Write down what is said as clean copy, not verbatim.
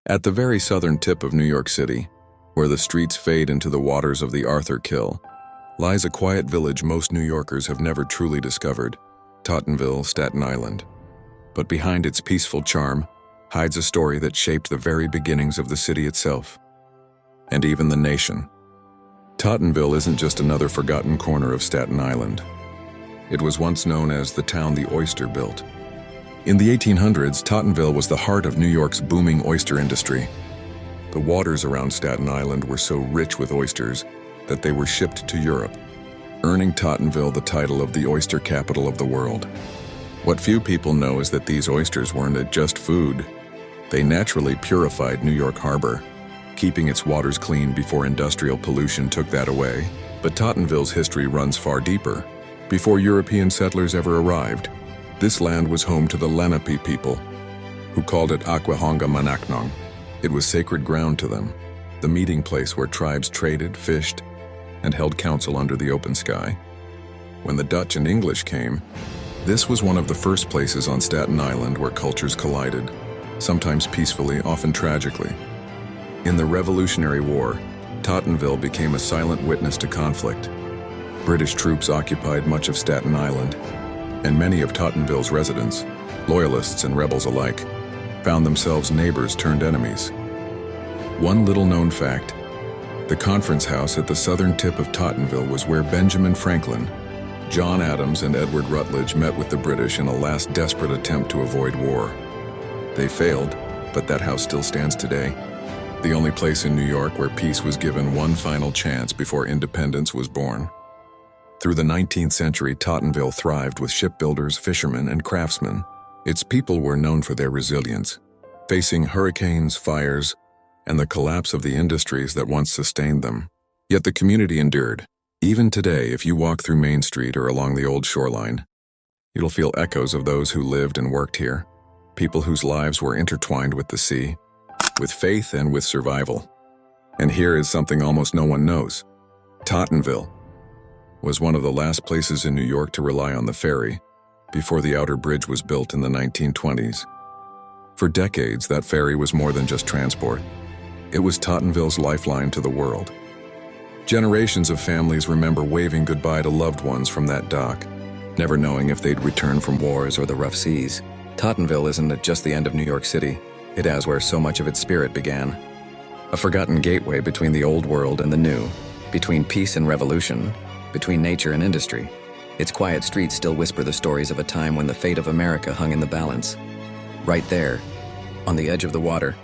At the very southern tip of New York City, where the streets fade into the waters of the Arthur Kill, lies a quiet village most New Yorkers have never truly discovered, Tottenville, Staten Island. But behind its peaceful charm hides a story that shaped the very beginnings of the city itself, and even the nation. Tottenville isn't just another forgotten corner of Staten Island. It was once known as the town the oyster built. In the 1800s, Tottenville was the heart of New York's booming oyster industry. The waters around Staten Island were so rich with oysters that they were shipped to Europe, earning Tottenville the title of the oyster capital of the world. What few people know is that these oysters weren't just food. They naturally purified New York Harbor, keeping its waters clean before industrial pollution took that away. But Tottenville's history runs far deeper. Before European settlers ever arrived, this land was home to the Lenape people, who called it Aquehonga Manaknong. It was sacred ground to them, the meeting place where tribes traded, fished, and held council under the open sky. When the Dutch and English came, this was one of the first places on Staten Island where cultures collided, sometimes peacefully, often tragically. In the Revolutionary War, Tottenville became a silent witness to conflict. British troops occupied much of Staten Island, and many of Tottenville's residents, loyalists and rebels alike, found themselves neighbors turned enemies. One little-known fact: the conference house at the southern tip of Tottenville was where Benjamin Franklin, John Adams, and Edward Rutledge met with the British in a last desperate attempt to avoid war. They failed, but that house still stands today, the only place in New York where peace was given one final chance before independence was born. Through the 19th century, Tottenville thrived with shipbuilders, fishermen, and craftsmen. Its people were known for their resilience, facing hurricanes, fires, and the collapse of the industries that once sustained them. Yet the community endured. Even today, if you walk through Main Street or along the old shoreline, you'll feel echoes of those who lived and worked here, people whose lives were intertwined with the sea, with faith and with survival. And here is something almost no one knows. Tottenville was one of the last places in New York to rely on the ferry before the outer bridge was built in the 1920s. For decades, that ferry was more than just transport. It was Tottenville's lifeline to the world. Generations of families remember waving goodbye to loved ones from that dock, never knowing if they'd return from wars or the rough seas. Tottenville isn't just the end of New York City. It is where so much of its spirit began. A forgotten gateway between the old world and the new, between peace and revolution, between nature and industry. Its quiet streets still whisper the stories of a time when the fate of America hung in the balance. Right there, on the edge of the water,